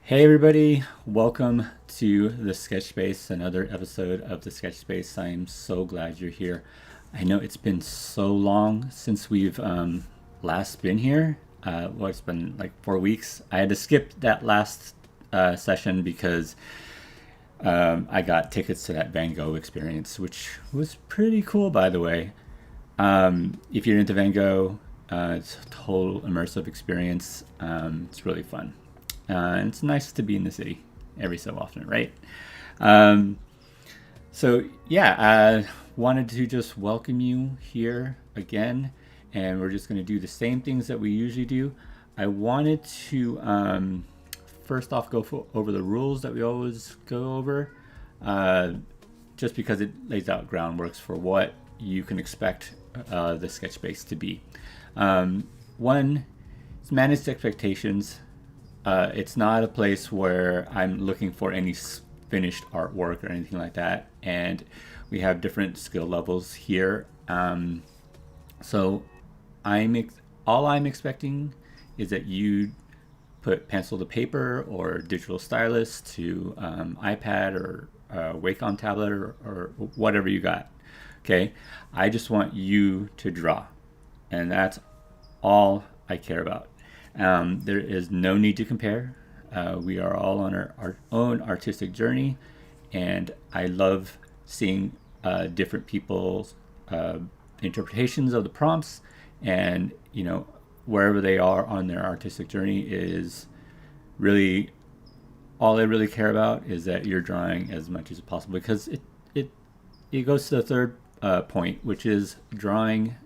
Hey everybody, welcome to the Sketch Space, another episode of the Sketch Space. I am so glad you're here. I know it's been so long since we've last been here. It's been like 4 weeks. I had to skip that last session because I got tickets to that Van Gogh experience, which was pretty cool, by the way. If you're into Van Gogh, it's a total immersive experience. It's really fun. And it's nice to be in the city every so often, right? Um, so I wanted to just welcome you here again, and we're just going to do the same things that we usually do. I wanted to first off over the rules that we always go over, uh, just because it lays out groundworks for what you can expect the sketch space to be. One is manage expectations. It's not a place where I'm looking for any finished artwork or anything like that. And we have different skill levels here. So all I'm expecting is that you put pencil to paper or digital stylus to iPad or Wacom tablet or whatever you got. Okay, I just want you to draw, and that's all I care about. There is no need to compare. We are all on our own artistic journey, and I love seeing different people's interpretations of the prompts, and wherever they are on their artistic journey is really all I really care about is that you're drawing as much as possible because it it goes to the third point, which is drawing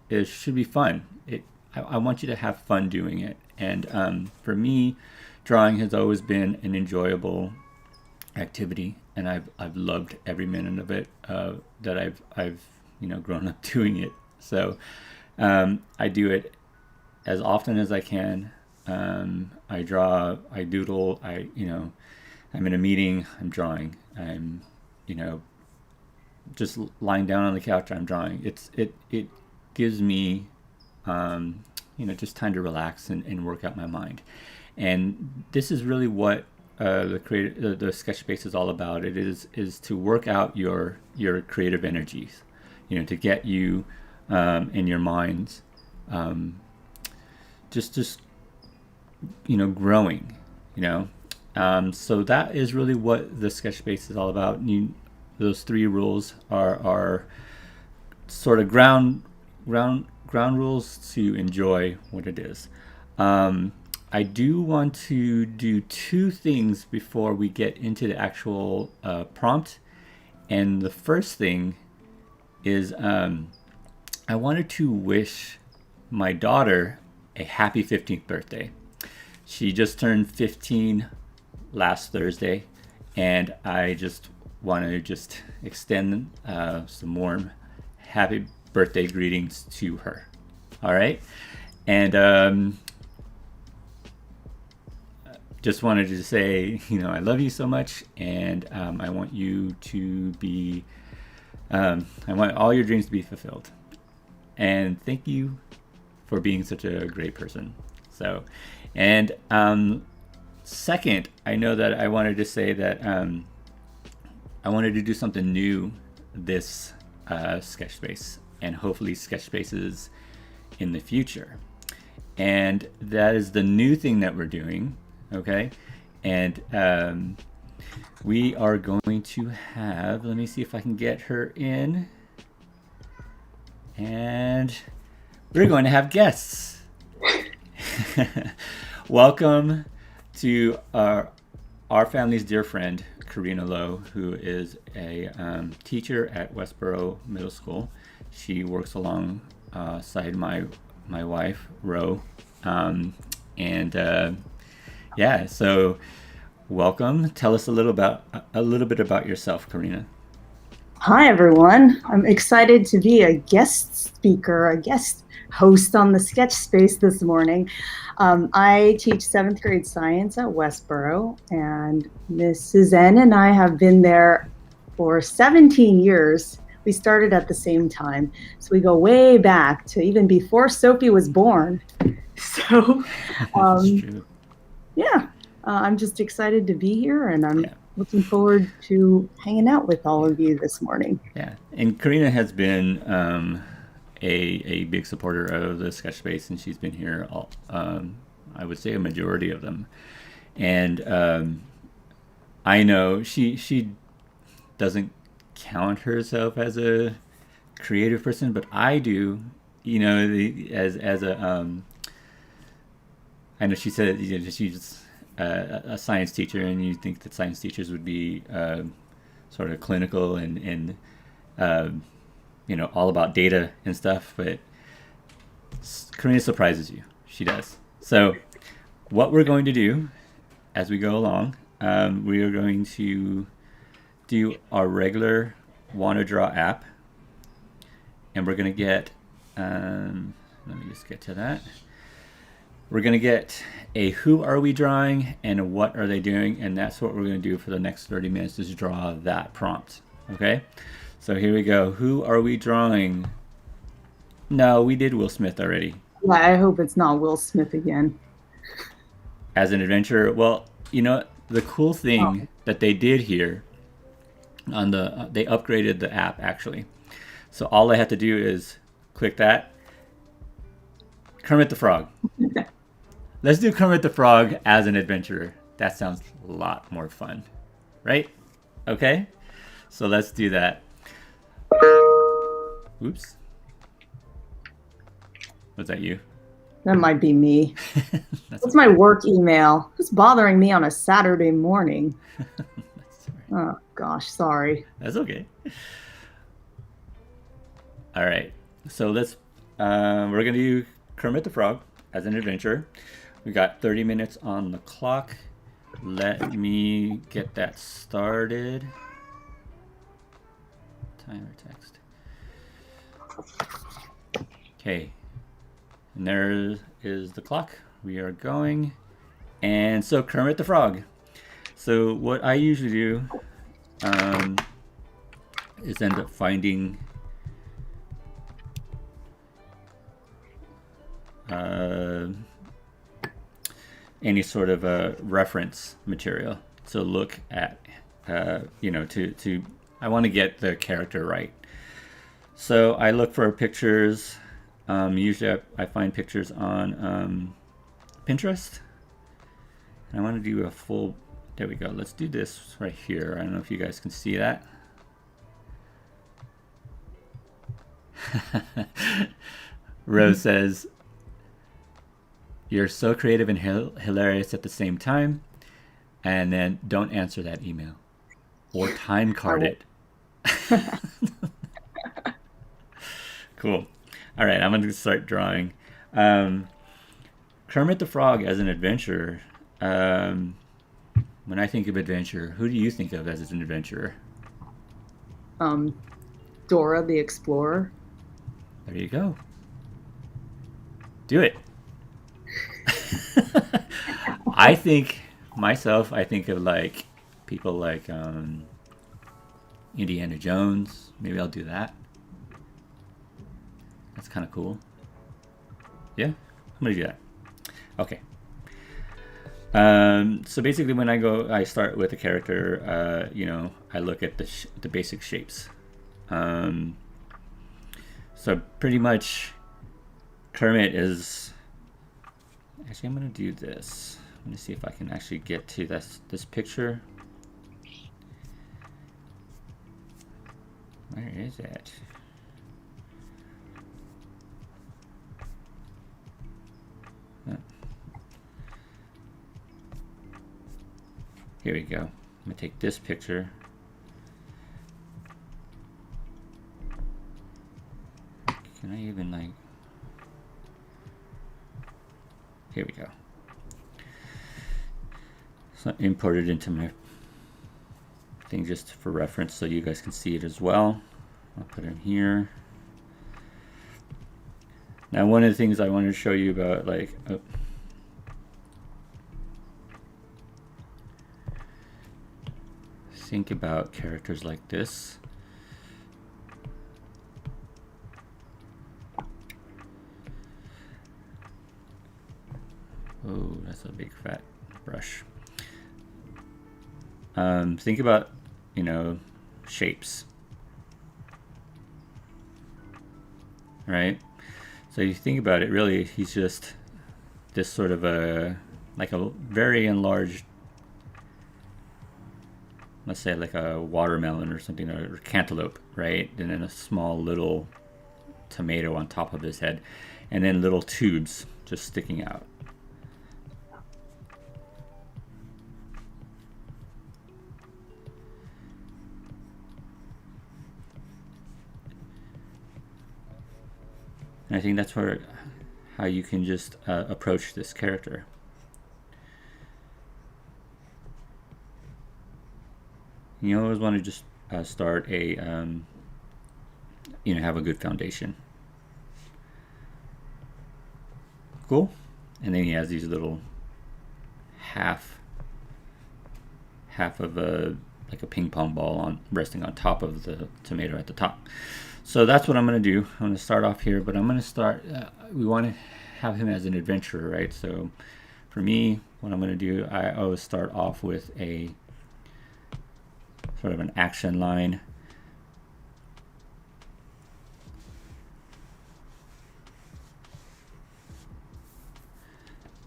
is should be fun. I want you to have fun doing it. And for me, drawing has always been an enjoyable activity, and I've loved every minute of it that I've grown up doing it. So I do it as often as I can. I draw, I doodle, I'm in a meeting, I'm drawing. I'm you know just lying down on the couch, I'm drawing. It gives me just time to relax and work out my mind. And this is really what the sketch space is all about. It is to work out your creative energies, to get you in your minds, just growing. So that is really what the sketch space is all about. Those three rules are sort of ground rules to enjoy what it is. I do want to do two things before we get into the actual prompt. And the first thing is I wanted to wish my daughter a happy 15th birthday. She just turned 15 last Thursday, and I just want to just extend some warm happy birthday greetings to her. All right, and just wanted to say, I love you so much, and I want you to be, I want all your dreams to be fulfilled, and thank you for being such a great person. So, and second, I know that I wanted to say that I wanted to do something new this sketch space, and hopefully sketch spaces in the future. And that is the new thing that we're doing, okay? And we are going to have, let me see if I can get her in. And we're going to have guests. Welcome to our family's dear friend, Karina Lowe, who is a teacher at Westboro Middle School. She works alongside my wife, Ro. So welcome. Tell us a little bit about yourself, Karina. Hi, everyone. I'm excited to be a guest speaker, a guest host on the Sketch Space this morning. I teach 7th grade science at Westboro, and Miss Suzanne and I have been there for 17 years. We started at the same time, so we go way back to even before Sophie was born. So, That's true. yeah, I'm just excited to be here, and I'm Yeah. looking forward to hanging out with all of you this morning. Yeah. And Karina has been a big supporter of the sketch space, and she's been here all, I would say a majority of them. And I know she doesn't count herself as a creative person, but I do. You know, as a I know she said, you know, she's a science teacher, and you think that science teachers would be sort of clinical and uh, you know, all about data and stuff, but Karina surprises you. She does. So what we're going to do as we go along, we are going to do our regular Want to Draw app, and we're going to get, let me just get to that. We're going to get a who are we drawing and a what are they doing, and that's what we're going to do for the next 30 minutes is draw that prompt. Okay? So here we go. Who are we drawing? No, we did Will Smith already. Yeah, I hope it's not Will Smith again. As an adventurer, well, you know, the cool thing that they did here on the, they upgraded the app actually. So all I have to do is click that. Kermit the Frog. Let's do Kermit the Frog as an adventurer. That sounds a lot more fun, right? Okay, so let's do that. Oops. Was that you? That might be me. That's That's my work email. It's bothering me on a Saturday morning. Oh, gosh, sorry. That's okay. All right, so let's, we're gonna do Kermit the Frog as an adventurer. We got 30 minutes on the clock. Let me get that started. Timer text. Okay, and there is the clock. We are going. And so Kermit the Frog. So what I usually do is end up finding any sort of a reference material to look at, you know, to I want to get the character right. So I look for pictures. Usually I find pictures on Pinterest. And I want to do a full, there we go. Let's do this right here. I don't know if you guys can see that. Rose says, you're so creative and hilarious at the same time. And then don't answer that email or time card it. Cool. All right, I'm going to start drawing. Kermit the Frog as an adventurer. When I think of adventure, who do you think of as an adventurer? Dora the Explorer. There you go. Do it. I think myself, I think of like people like Indiana Jones. Maybe I'll do that. That's kind of cool. Yeah, I'm gonna do that. Okay. So basically, when I start with a character. You know, I look at the basic shapes. So pretty much, Kermit is. Actually, I'm gonna do this. Let me see if I can actually get to this picture. Where is it? Here we go. I'm gonna take this picture. Can I even like? Here we go. So import it into my thing just for reference so you guys can see it as well. I'll put it in here. Now, one of the things I wanted to show you about, like, think about characters like this. Oh, that's a big fat brush. Think about, you know, shapes, right? So you think about it, really, he's just this sort of like a very enlarged, let's say like a watermelon or something, or cantaloupe, right? And then a small little tomato on top of his head, and then little tubes just sticking out. And I think that's how you can just approach this character. You always want to just start a, have a good foundation. Cool. And then he has these little half of like a ping pong ball resting on top of the tomato at the top. So that's what I'm going to do. I'm going to start off here, but I'm going to start, we want to have him as an adventurer, right? So for me, what I'm going to do, I always start off with a sort of an action line.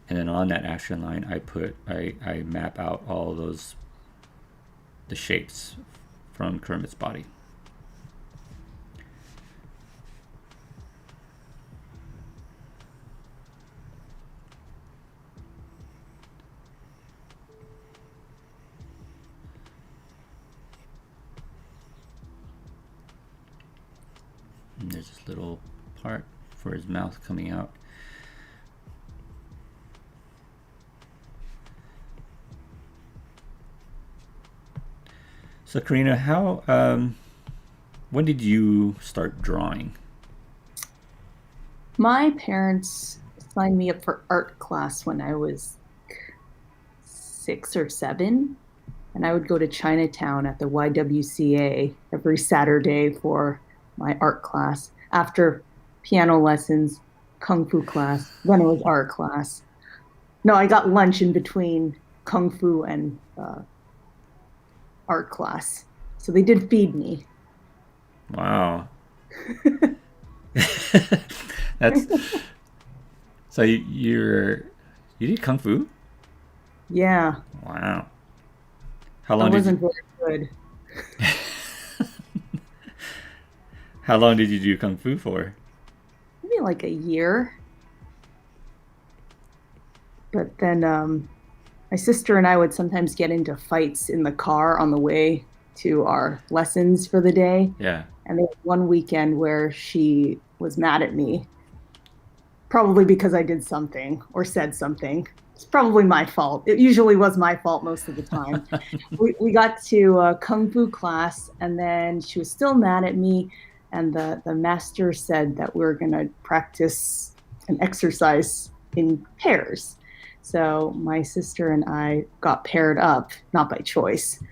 And then on that action line, I map out all the shapes from Kermit's body. And there's this little part for his mouth coming out. So Karina, when did you start drawing? My parents signed me up for art class when I was 6 or 7, and I would go to Chinatown at the YWCA every Saturday for my art class. After piano lessons, kung fu class, then it was art class. No, I got lunch in between kung fu and art class. So they did feed me. Wow. That's so you did kung fu? Yeah. Wow. How long I wasn't very good. How long did you do kung fu for? Maybe like a year. But then my sister and I would sometimes get into fights in the car on the way to our lessons for the day. Yeah. And there was one weekend where she was mad at me, probably because I did something or said something. It's probably my fault. It usually was my fault most of the time. we got to kung fu class, and then she was still mad at me. And the master said that we were going to practice an exercise in pairs. So my sister and I got paired up, not by choice.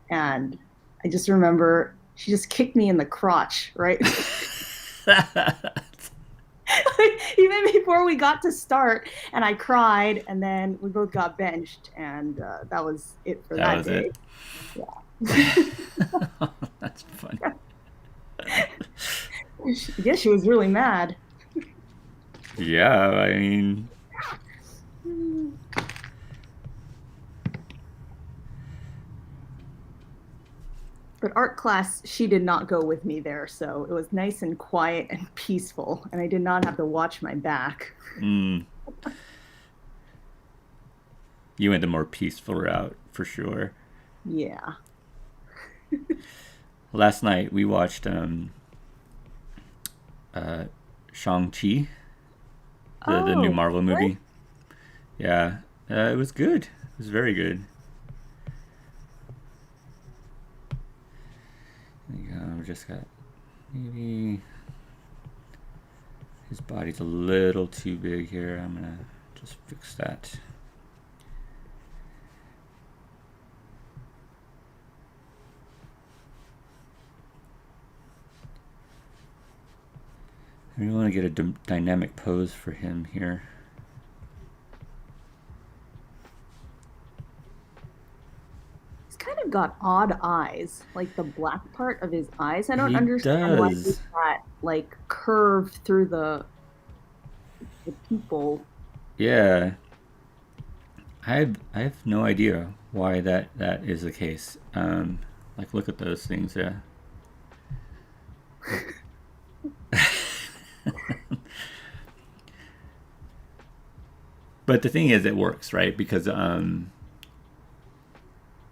And I just remember she just kicked me in the crotch, right? Even before we got to start, and I cried, and then we both got benched, and that was it for that day. Yeah. That's funny. I guess she was really mad. Yeah, I mean, but art class, she did not go with me there, so it was nice and quiet and peaceful, and I did not have to watch my back. You went the more peaceful route for sure. Yeah. Last night we watched Shang-Chi, the new Marvel movie. Really? Yeah, it was good. It was very good. There you go. We just got maybe his body's a little too big here. I'm gonna just fix that. We want to get a dynamic pose for him here. He's kind of got odd eyes, like the black part of his eyes. I don't He understand why he's does. got like curve through the pupil. Yeah. I have no idea why that is the case. Like look at those things, yeah. But the thing is, it works, right? Because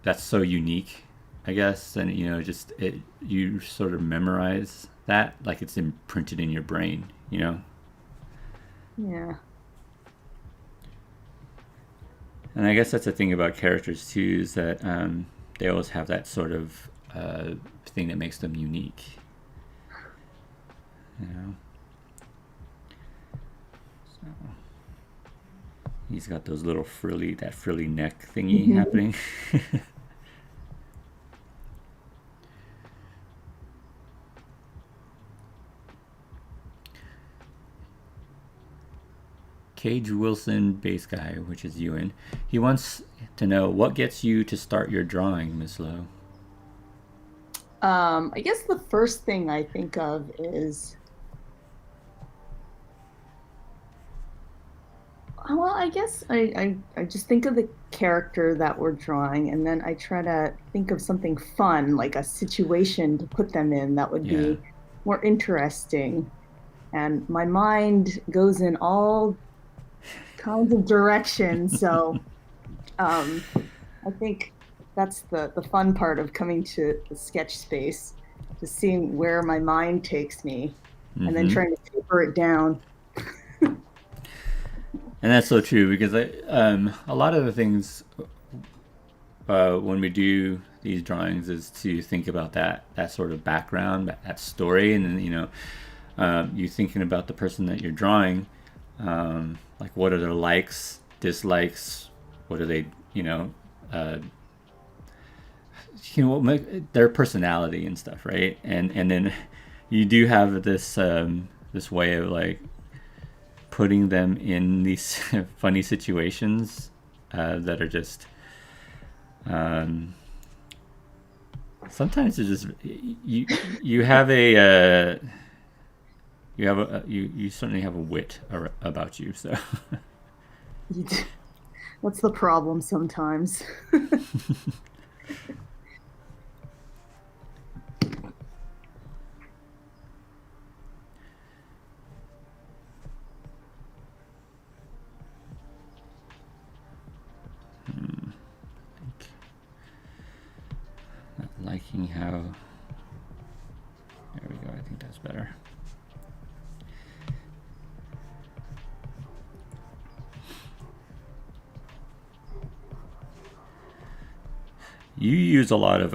that's so unique, I guess, and just you sort of memorize that, like it's imprinted in your brain, Yeah. And I guess that's the thing about characters too, is that they always have that sort of thing that makes them unique, you know. So he's got those little frilly neck thingy Hmm. happening. Cage Wilson, base guy, which is Ewan. He wants to know what gets you to start your drawing, Miss Lowe. I guess the first thing I think of is, well, I guess I just think of the character that we're drawing, and then I try to think of something fun, like a situation to put them in that would Yeah. be more interesting. And my mind goes in all kinds of directions. So um, I think that's the fun part of coming to the sketch space, just seeing where my mind takes me and then Mm-hmm. trying to taper it down. And that's so true because a lot of the things when we do these drawings is to think about that sort of background, that story, and then you thinking about the person that you're drawing, like what are their likes, dislikes, what are they, uh, their personality and stuff, right? And then you do have this way of like putting them in these funny situations that are just um, sometimes it's just you have a you certainly have a wit about you. So That's the problem sometimes. not liking how there we go. I think that's better. You use a lot of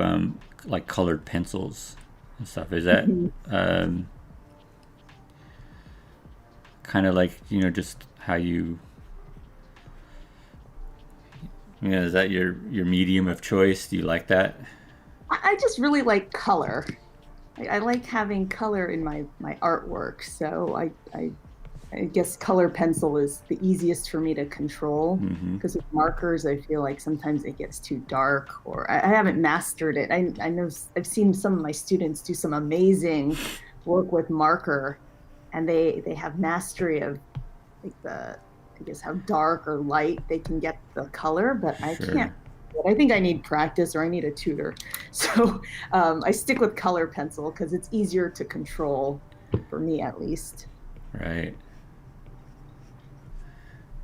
like colored pencils and stuff. Is that um, kind of like just how is that your medium of choice? Do you like that? I just really like color. I like having color in my artwork. So I guess color pencil is the easiest for me to control Mm-hmm. because with markers, I feel like sometimes it gets too dark or I haven't mastered it. I know I've seen some of my students do some amazing work with marker and they have mastery of like I guess how dark or light they can get the color, but I can't. Sure. I think I need practice or I need a tutor. So I stick with color pencil because it's easier to control for me at least. Right.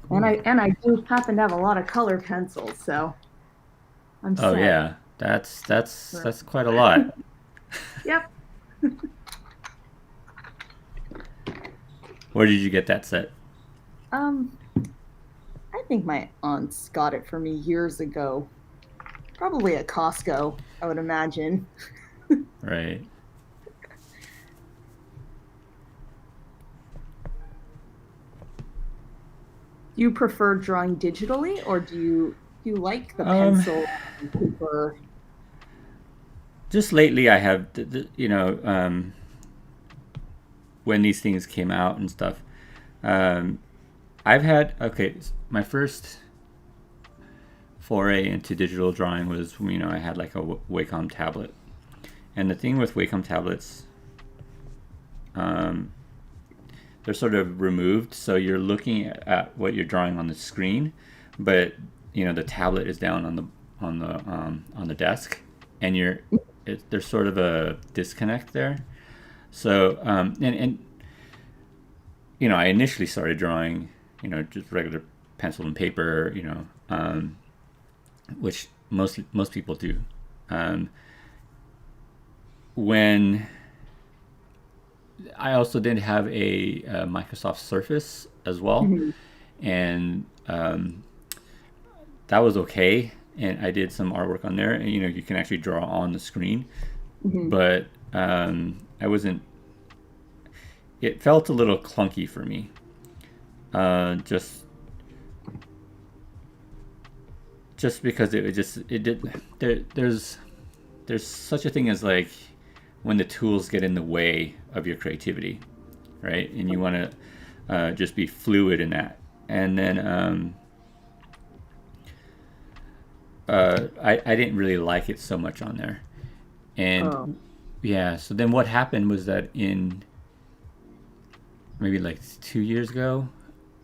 And Cool. I do happen to have a lot of color pencils, so I'm Oh set. yeah. For, That's quite a lot. yep. Where did you get that set? Um, I think my aunts got it for me years ago. Probably at Costco, I would imagine. Right. Do you prefer drawing digitally or do you like the Um, pencil and paper? just lately I have, when these things came out and stuff. Um, I've had okay. My foray into digital drawing was, I had like a Wacom tablet. And the thing with Wacom tablets, they're sort of removed, so you're looking at what you're drawing on the screen, but the tablet is down on the desk, and there's sort of a disconnect there. So and I initially started drawing, just regular pencil and paper, which most people do. When I also did have a Microsoft Surface as well, and that was okay. And I did some artwork on there, and you can actually draw on the screen, but I wasn't. It felt a little clunky for me. Just because there's such a thing as like when the tools get in the way of your creativity, right? And you want to just be fluid in that. And then I didn't really like it so much on there. And yeah, so then what happened was that in maybe like 2 years ago,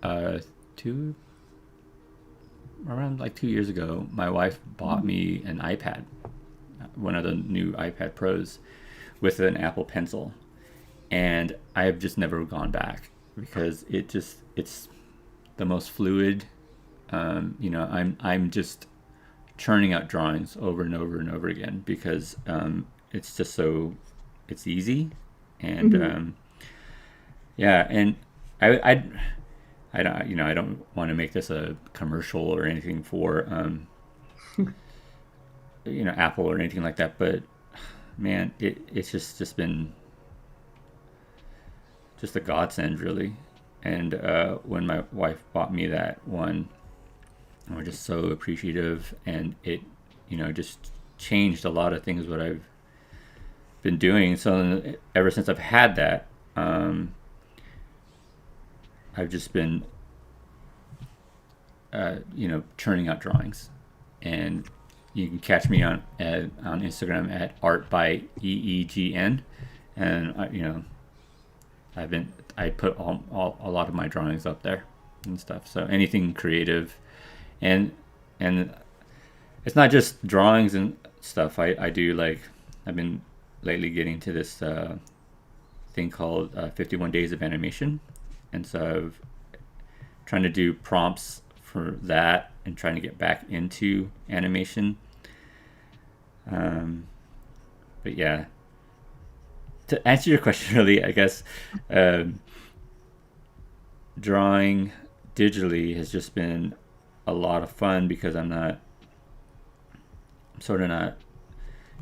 around like 2 years ago, my wife bought me an iPad, one of the new iPad Pros, with an Apple Pencil, and I have just never gone back because it's the most fluid. I'm just churning out drawings over and over and over again because it's just it's easy, and yeah, and I don't want to make this a commercial or anything for Apple or anything like that, but man, it's just been just a godsend, really. And when my wife bought me that one, I was just so appreciative, and it just changed a lot of things what I've been doing. So ever since I've had that, I've just been churning out drawings, and you can catch me on Instagram at art by EEGN, and I put a lot of my drawings up there and stuff. So anything creative, and it's not just drawings and stuff. I do, like, I've been lately getting to this thing called 51 Days of Animation, and so I'm trying to do prompts for that and trying to get back into animation. But yeah, to answer your question, really, I guess drawing digitally has just been a lot of fun because I'm sort of not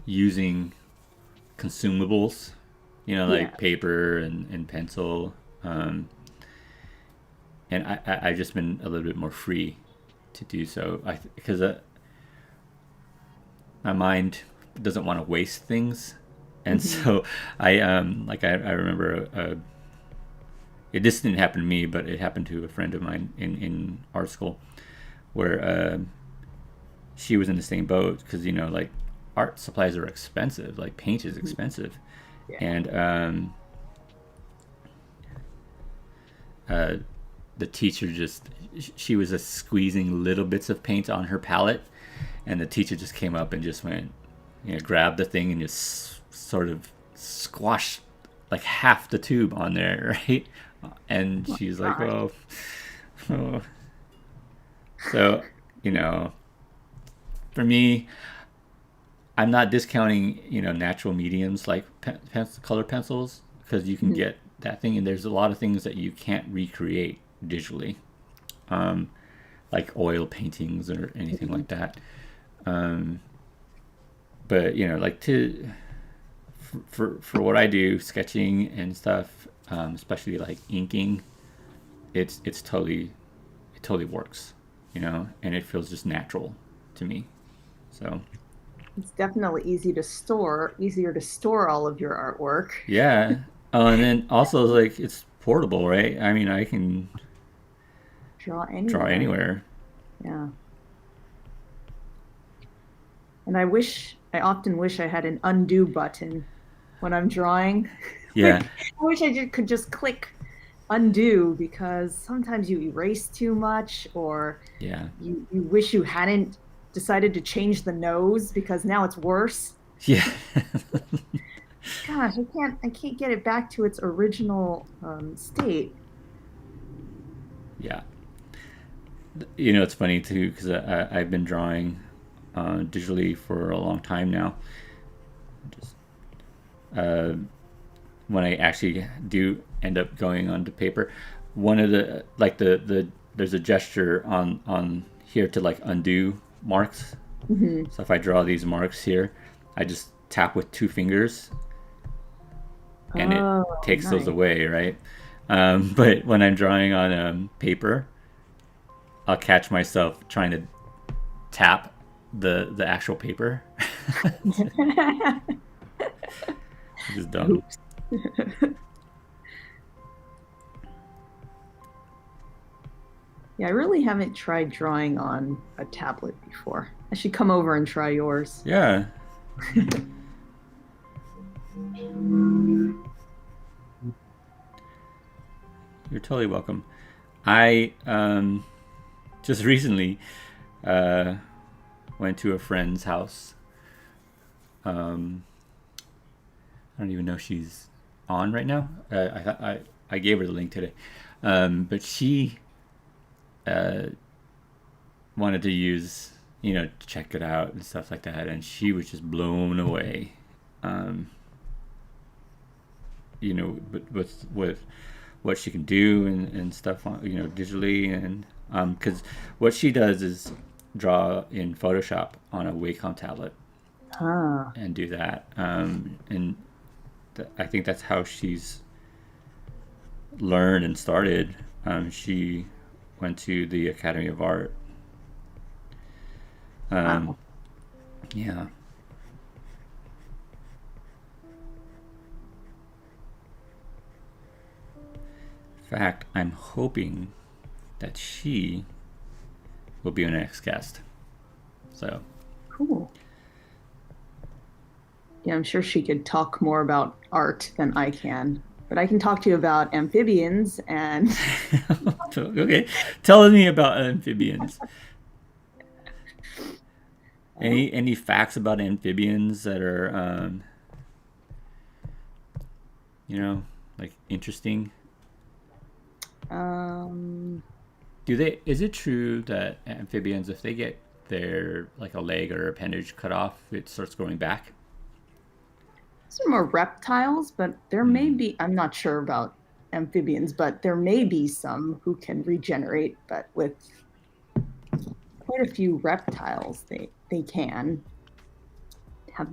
using consumables, like paper and pencil. And I've just been a little bit more free to do so. Because my mind doesn't want to waste things, and so I remember this didn't happen to me, but it happened to a friend of mine in art school, where she was in the same boat because like art supplies are expensive, like paint is expensive, and the teacher she was just squeezing little bits of paint on her palette, and the teacher just came up and just went, grabbed the thing and just sort of squashed like half the tube on there, right? And she's like, oh. So, for me, I'm not discounting, natural mediums like color pencils, because you can get that thing, and there's a lot of things that you can't recreate digitally, like oil paintings or anything like that. But like for what I do, sketching and stuff, especially like inking, it totally works, and it feels just natural to me. So it's definitely easier to store all of your artwork. Yeah. And then also, like, it's portable, right? I mean, I can Draw draw anywhere. Yeah. And I often wish I had an undo button when I'm drawing. Yeah, Like, I wish could just click undo because sometimes you erase too much or yeah, you wish you hadn't decided to change the nose because now it's worse. yeah, Gosh, I can't get it back to its original state. yeah. It's funny too because I've been drawing digitally for a long time now. Just uh, when I actually do end up going onto paper, one of the like the there's a gesture on here to like undo marks. Hmm. So if I draw these marks here, I just tap with two fingers and it Oh, takes those nice. away, right? But when I'm drawing on paper, I'll catch myself trying to tap the actual paper, which is dumb. Oops. Yeah, I really haven't tried drawing on a tablet before. I should come over and try yours. Yeah, you're totally welcome. I just recently uh, went to a friend's house. Um, I don't even know if she's on right now. I gave her the link today, but she uh, wanted to use to check it out and stuff like that, and she was just blown away. Um, with what she can do and stuff on digitally, and because what she does is draw in Photoshop on a Wacom tablet Ah, and do that, and I think that's how she's learned and started. She went to the Academy of Art. um, wow. yeah. In fact, I'm hoping that she will be our next guest. So, Cool. Yeah, I'm sure she could talk more about art than I can, but I can talk to you about amphibians and okay, tell me about amphibians. Any facts about amphibians that are like interesting? um, Do they? Is it true that amphibians, if they get their like a leg or appendage cut off, it starts growing back? some more reptiles, but there may Hmm. be, I'm not sure about amphibians, but there may be some who can regenerate, but with quite a few reptiles, they can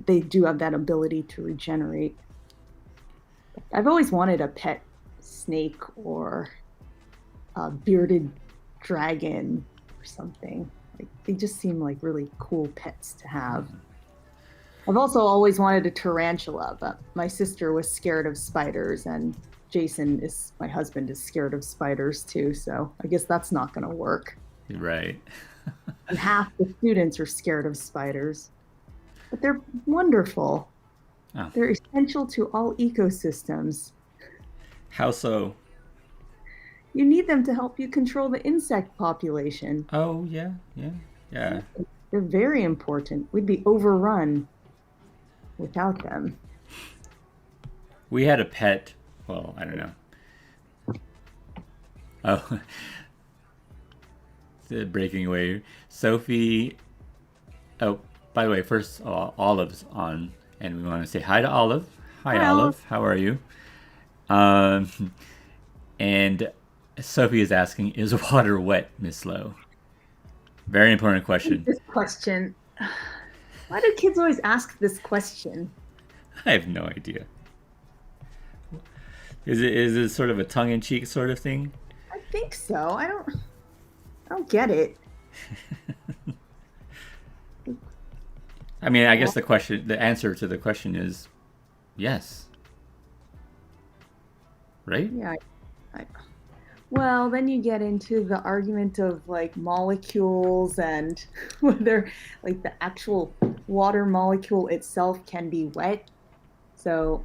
they do have that ability to regenerate. I've always wanted a pet snake or a bearded dragon or something. Like they just seem like really cool pets to have. I've also always wanted a tarantula, but my sister was scared of spiders, and my husband, is scared of spiders too. So I guess that's not going to work. Right. And half the students are scared of spiders, but they're wonderful. Oh, They're essential to all ecosystems. how so? You need them to help you control the insect population. Oh yeah, yeah, yeah. They're very important. We'd be overrun without them. We had a pet. Well, I don't know. Oh, the breaking away. Sophie. Oh, by the way, first Olive's on, and we want to say hi to Olive. Hi, Well, Olive. How are you? Um, and Sophie is asking, "Is water wet, Miss Lowe?" Very important question. this question. Why do kids always ask this question? I have no idea. Is it sort of a tongue-in-cheek sort of thing? I think so. I don't get it. I mean, I guess the answer to the question is yes, right? Yeah. I, well, then you get into the argument of like molecules and whether like the actual water molecule itself can be wet. So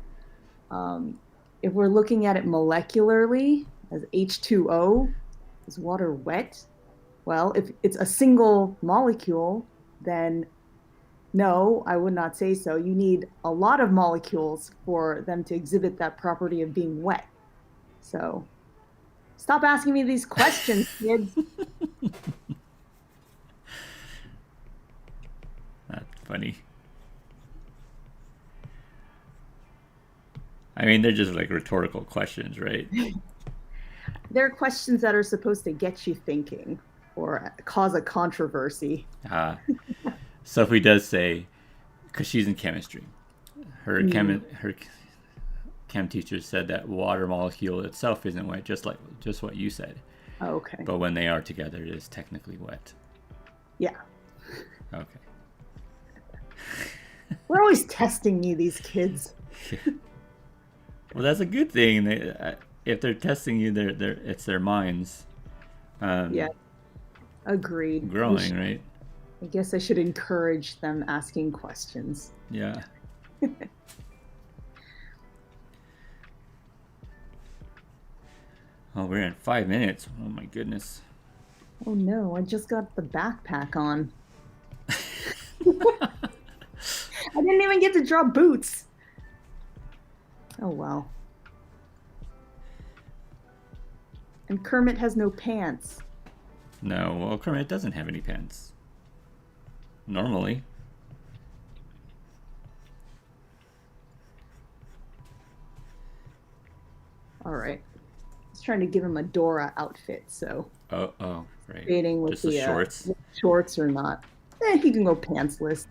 if we're looking at it molecularly as H2O, is water wet? Well, if it's a single molecule, then no, I would not say so. You need a lot of molecules for them to exhibit that property of being wet. So stop asking me these questions, kids. That's funny. I mean, they're just like rhetorical questions, right? There are questions that are supposed to get you thinking or cause a controversy. Sophie does say, because she's in chemistry, her chem teacher said that water molecule itself isn't wet, just what you said. Oh, okay. But when they are together, it is technically wet. Yeah. Okay. We're always testing me, these kids. Well, that's a good thing. If they're testing you, it's their minds. Yeah. Agreed. Growing, right? I guess I should encourage them asking questions. Yeah. Oh, we're in 5 minutes. Oh my goodness. Oh no, I just got the backpack on. I didn't even get to draw boots. Oh well. And Kermit has no pants. No, well, Kermit doesn't have any pants. Normally. All right. I was trying to give him a Dora outfit, so. Oh, right. Debating with just the shorts. With shorts or not. He can go pantsless.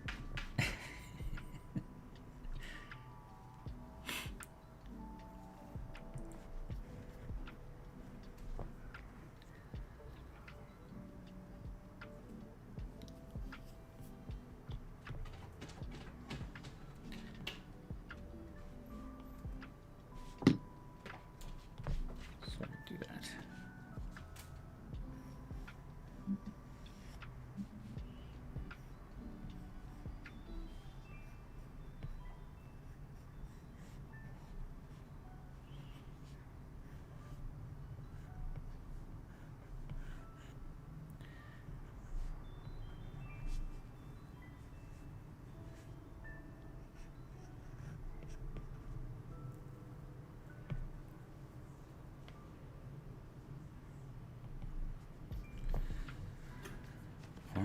So do that.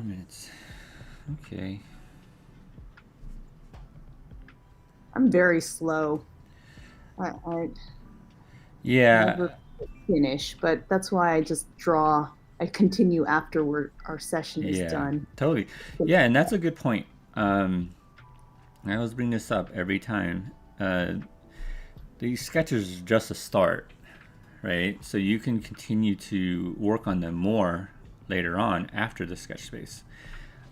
Minutes. Okay. I'm very slow. I Yeah. never finish, but that's why I just draw. I continue after our session is done. Totally. Yeah, and that's a good point. I always bring this up every time. These sketches are just a start, right? So you can continue to work on them more later on after the sketch space.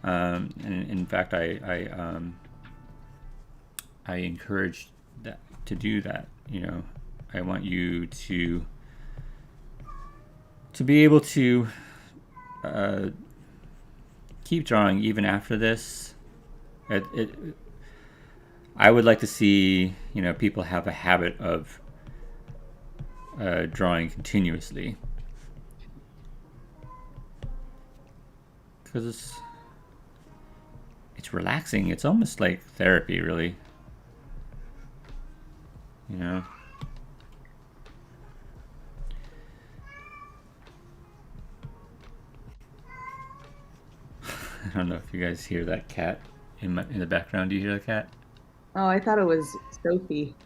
And in fact, I encourage that to do that. I want you to be able to keep drawing even after this. I would like to see people have a habit of drawing continuously, because it's relaxing. It's almost like therapy, really. I don't know if you guys hear that cat in the background. Do you hear the cat? Oh, I thought it was Sophie.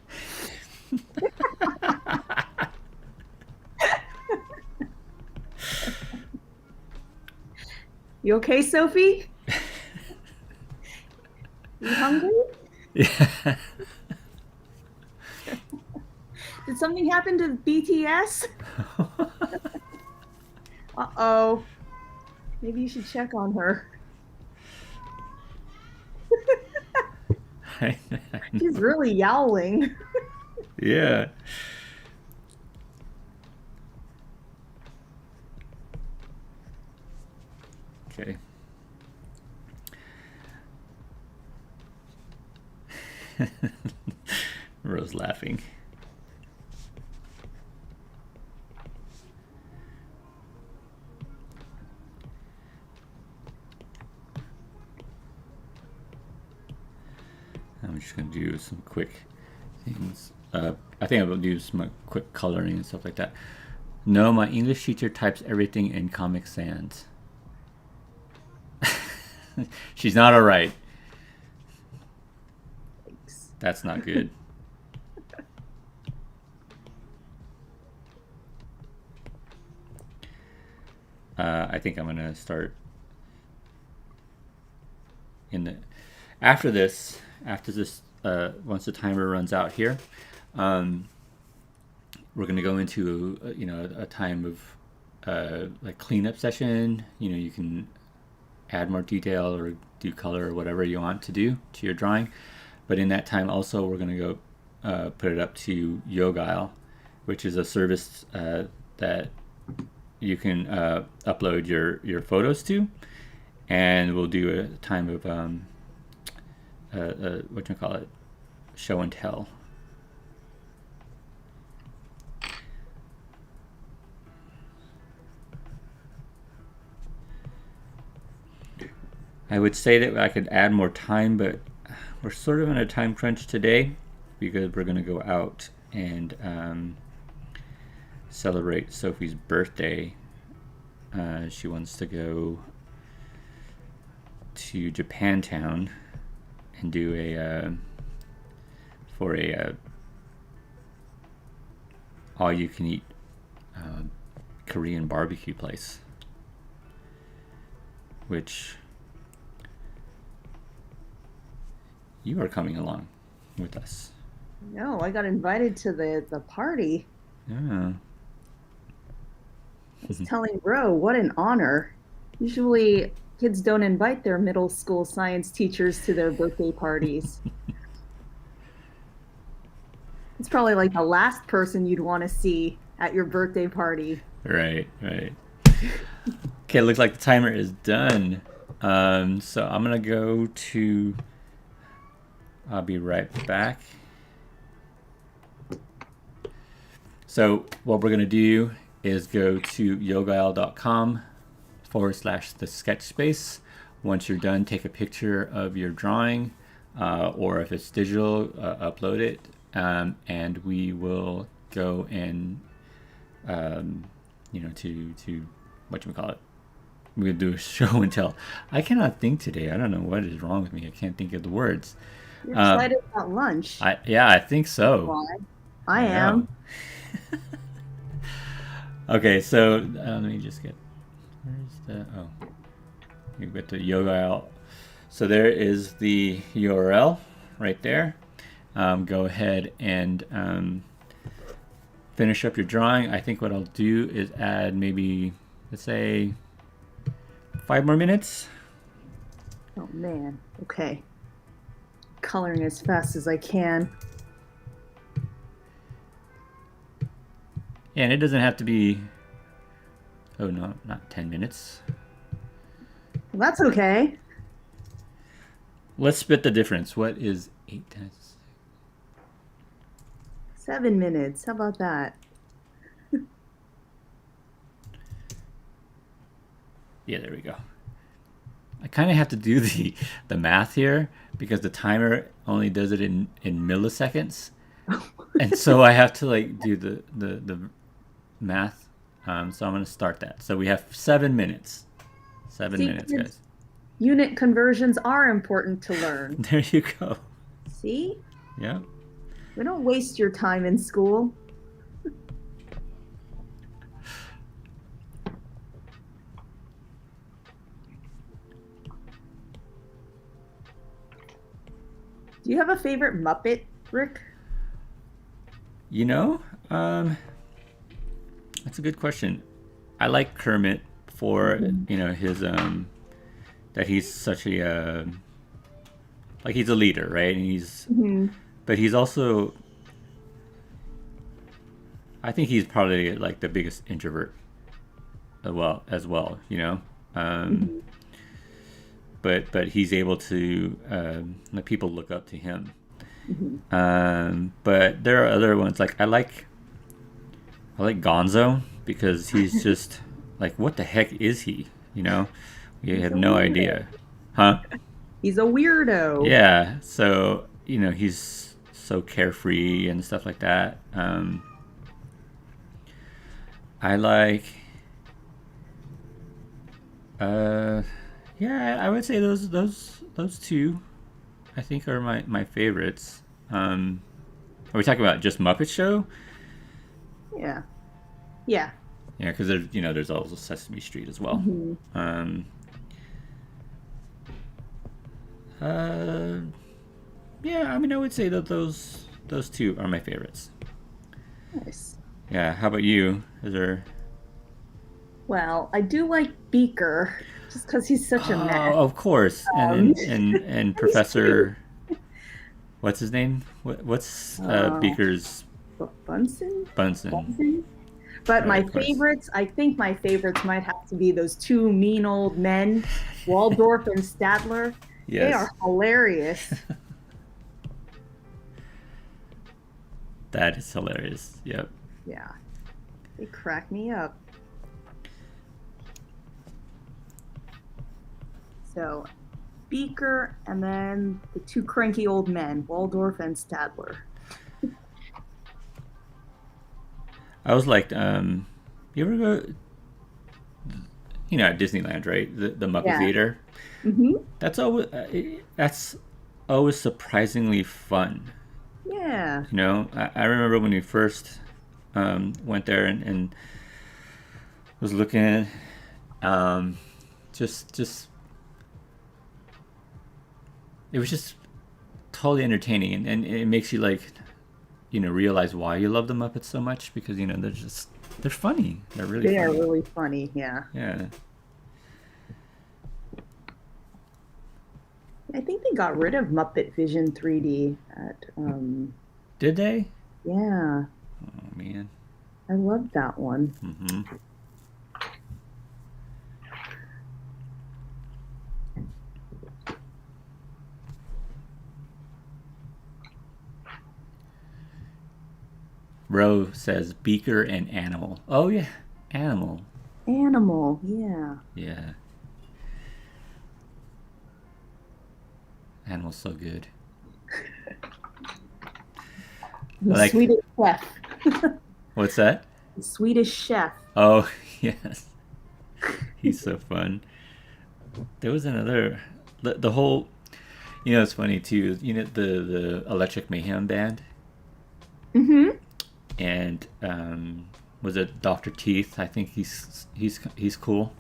You okay, Sophie? You hungry? Yeah. Did something happen to BTS? Uh-oh. Maybe you should check on her. She's really yowling. Yeah. Okay. Rose laughing. I'm just going to do some quick things. I think I will do some quick coloring and stuff like that. No, my English teacher types everything in Comic Sans. She's not all right. Thanks. That's not good. I think I'm going to start in the after this, once the timer runs out here, we're going to go into a time of like cleanup session. You can add more detail or do color or whatever you want to do to your drawing. But in that time also, we're going to go put it up to Yogile, which is a service that you can upload your photos to, and we'll do a time of whatchamacallit, show and tell. I would say that I could add more time, but we're sort of in a time crunch today because we're going to go out and celebrate Sophie's birthday. She wants to go to Japantown and do a all-you-can-eat Korean barbecue place, which you are coming along with us. No, I got invited to the party. Yeah. I was telling Bro, what an honor. Usually kids don't invite their middle school science teachers to their birthday parties. It's probably like the last person you'd want to see at your birthday party. Right. Okay, looks like the timer is done. So I'm gonna go to. I'll be right back. So what we're gonna do is go to yogile.com/the sketch space. Once you're done, take a picture of your drawing, or if it's digital, upload it, and we will go and to whatchamacallit, we'll do a show and tell. I cannot think today. I don't know what is wrong with me. I can't think of the words. You're excited about lunch. I think so. Why? I am. Okay, so let me just get. Where's the? Oh, you get to Yogile. So there is the URL right there. Go ahead and finish up your drawing. I think what I'll do is add maybe, let's say, 5 more minutes. Oh man. Okay. Coloring as fast as I can. Yeah, and it doesn't have to be. Oh no, not 10 minutes. Well, that's okay. Let's split the difference. What is 8 times? 7 minutes. How about that? Yeah, there we go. I kind of have to do the math here because the timer only does it in milliseconds, and so I have to like do the math. So I'm going to start that. So we have 7 minutes. 7 minutes, guys. Unit conversions are important to learn. There you go. See? Yeah. We don't waste your time in school. Do you have a favorite Muppet, Rick? That's a good question. I like Kermit for his that he's such a like he's a leader, right? And but he's also, I think he's probably like the biggest introvert as well. But he's able to let people look up to him. Mhm. But there are other ones like I like Gonzo because he's just like, what the heck is he? You know, we He's have a no weirdo. idea, huh? He's a weirdo. Yeah, so he's so carefree and stuff like that. I like, uh, yeah, I would say those two. I think are my favorites. Are we talking about just Muppet Show? Yeah. Yeah. Yeah, because there's also Sesame Street as well. Hmm. Um, uh, yeah, I mean, I would say that those two are my favorites. Nice. Yeah, how about you? Is there? Well, I do like Beaker just because he's such a mess. Oh, of course, and Um, and he's cute. Professor, what's his name? What's Uh, Beaker's Bunsen? Bunsen? Bunsen? But Right, my of course. favorites, I think my favorites might have to be those two mean old men, Waldorf and Statler. They are Yes, hilarious. that is hilarious. Yep. Yeah, they crack me up. So, Beaker and then the two cranky old men, Waldorf and Stadler. I was like, you ever go, at Disneyland, right? The Muppet Yeah. Theater. Hmm. That's always surprisingly fun. Yeah. I remember when we first went there and was looking, um, just it was just totally entertaining, and it makes you like realize why you love the Muppets so much because they're funny. They're really They are funny. really funny. Yeah. Yeah. I think they got rid of Muppet Vision 3D at Did they? yeah, Oh man. I love that one. Mm-hmm. Roe says Beaker and Animal. Oh yeah, Animal. Animal, yeah. Yeah, Animal's so good. I The like. Swedish chef. What's that? The Swedish chef. Oh yes, he's so fun. There was another. The whole. It's funny too. The Electric Mayhem band Mm-hmm. and was it Doctor Teeth? I think he's cool.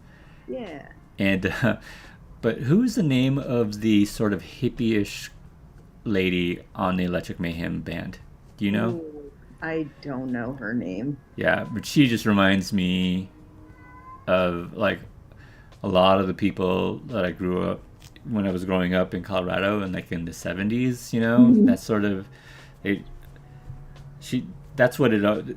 Yeah. And but who's the name of the sort of hippie-ish lady on the Electric Mayhem band? Do you know? Ooh, I don't know her name. Yeah, but she just reminds me of like a lot of the people that I grew up when I was growing up in Colorado and like in the 70s, Mhm. that sort of it she that's what it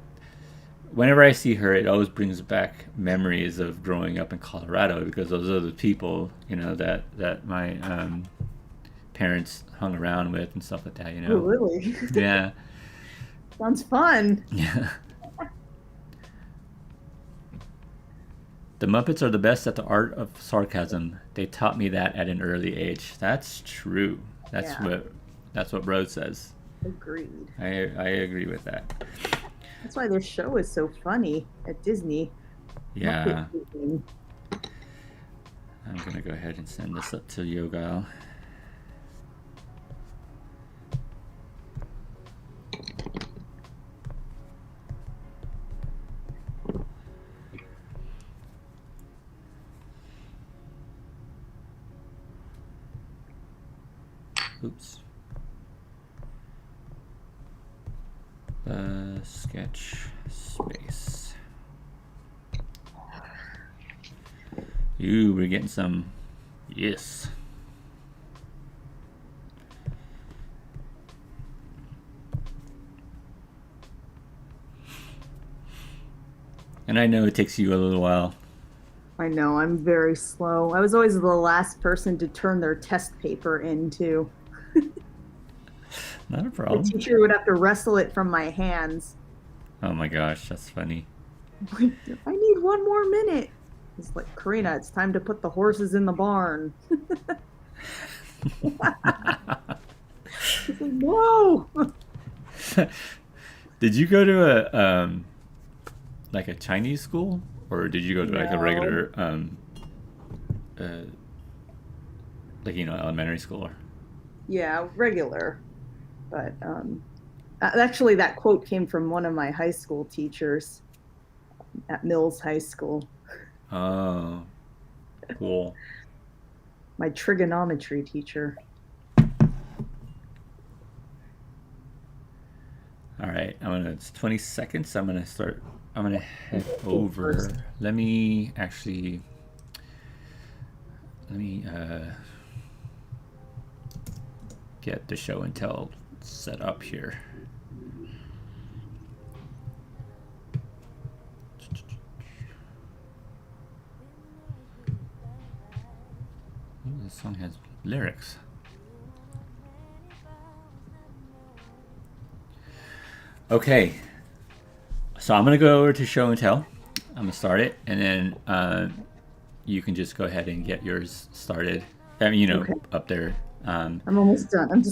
whenever I see her, it always brings back memories of growing up in Colorado because those are the people, that my parents hung around with and stuff like that, Oh, really? Yeah. Sounds fun. Yeah. The Muppets are the best at the art of sarcasm. They taught me that at an early age. That's true. That's Yeah, what that's what Rose says. agreed. I agree with that. That's why their show is so funny at Disney. Muppet Yeah. Vision. I'm gonna go ahead and send this up to Yogal. Oops. Sketch space. Ooh, we're getting some. Yes. And I know it takes you a little while. I know, I'm very slow. I was always the last person to turn their test paper into. Not a The problem. teacher would have to wrestle it from my hands. Oh my gosh, that's funny. Like, I need one more minute. It's like, Karina, it's time to put the horses in the barn. It's like, no. Did you go to like a Chinese school, or did you go to like a No. regular uh, like elementary school? Yeah, regular. But actually, that quote came from one of my high school teachers at Mills High School, Oh, cool. my trigonometry teacher. All right, it's 20 seconds. I'm gonna head Go over. first. Let me get the show and tell set up here. Ooh, this song has lyrics. Okay, so I'm gonna go over to show and tell. I'm gonna start it, and then you can just go ahead and get yours started. I mean, Okay. up there. I'm almost done.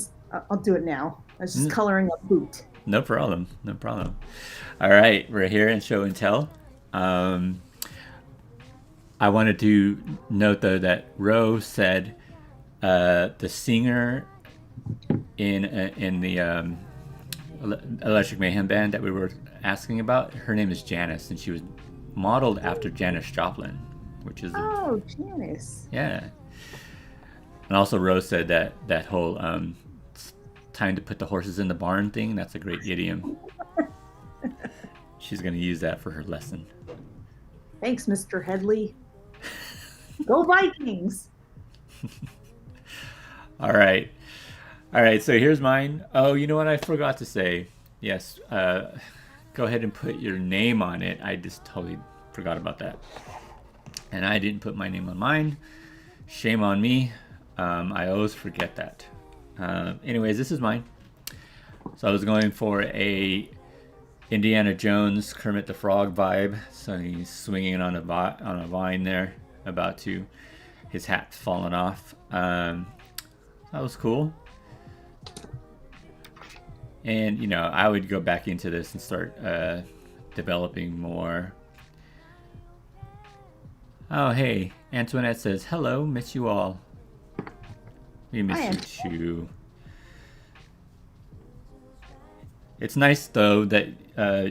I'll do it now. I was just coloring a boot. No problem. No problem. All right, we're here in show and tell. I wanted to note though that Ro said the singer in the Electric Mayhem band that we were asking about, her name is Janice, and she was modeled after Janis Joplin, which is Oh, Janice. yeah. And also Rose said that whole time to put the horses in the barn thing, that's a great idiom. She's going to use that for her lesson. Thanks, Mr. Headley. Go Vikings. All right. So here's mine. Oh, you know what I forgot to say? Yes. Go ahead and put your name on it. I just totally forgot about that. And I didn't put my name on mine. Shame on me. I always forget that. Anyways, this is mine. So I was going for a Indiana Jones, Kermit the Frog vibe. So he's swinging on a vine there, about to, his hat's falling off. That was cool. And I would go back into this and start developing more. Oh, hey, Antoinette says, hello, miss you all. We miss you too. It's nice though that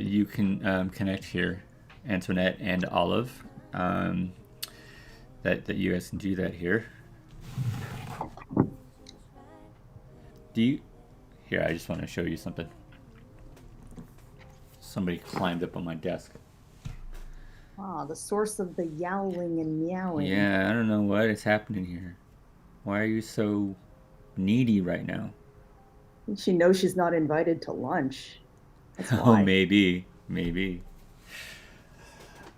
you can connect here, Antoinette and Olive. That you guys can do that here. Here, I just want to show you something. Somebody climbed up on my desk. Ah, the source of the yowling and meowing. Yeah, I don't know what is happening here. Why are you so needy right now? She knows she's not invited to lunch. That's why. Oh, maybe.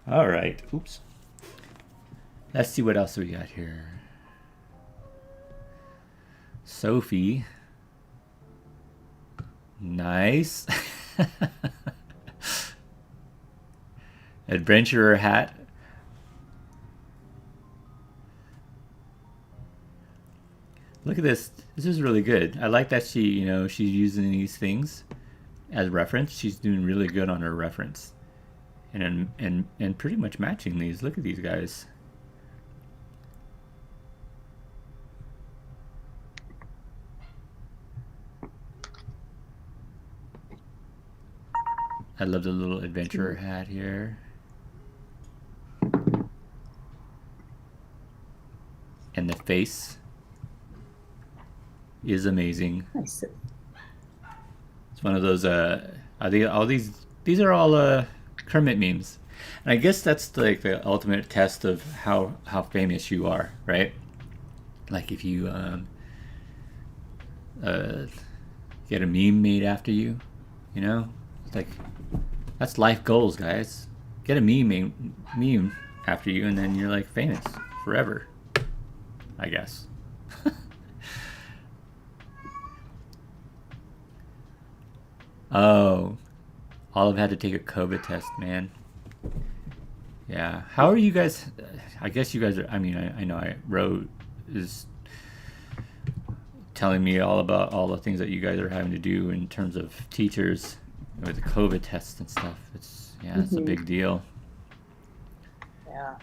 All right. Oops. Let's see what else we got here. Sophie. Nice. Adventurer hat. Look at this. This is really good. I like that she's using these things as reference. She's doing really good on her reference. And pretty much matching these. Look at these guys. I love the little adventurer hat here. And the face is amazing. Nice. It's one of those these are all Kermit memes. And I guess that's like the ultimate test of how famous you are, right? Like if you get a meme made after you, it's like that's life goals, guys. Get a meme after you, and then you're like famous forever, I guess. Oh, Olive had to take a COVID test, man. Yeah. How are you guys? I guess you guys are. I mean, I know I wrote is telling me all about all the things that you guys are having to do in terms of teachers with the COVID tests and stuff. It's yeah, it's a Hmm. big deal. Yeah.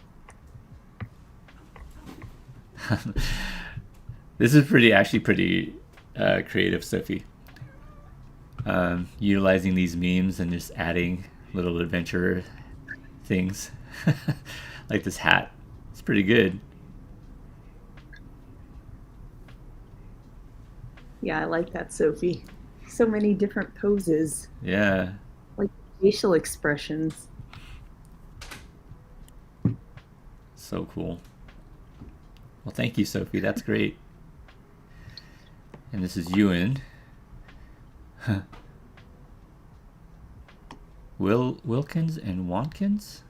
This is pretty actually pretty creative, Sophie. Utilizing these memes and just adding little adventure things like this hat. It's pretty good. Yeah, I like that, Sophie. So many different poses, Yeah, like facial expressions. so cool. Well, thank you, Sophie. That's great. And this is Ewan. Wilkins and Watkins?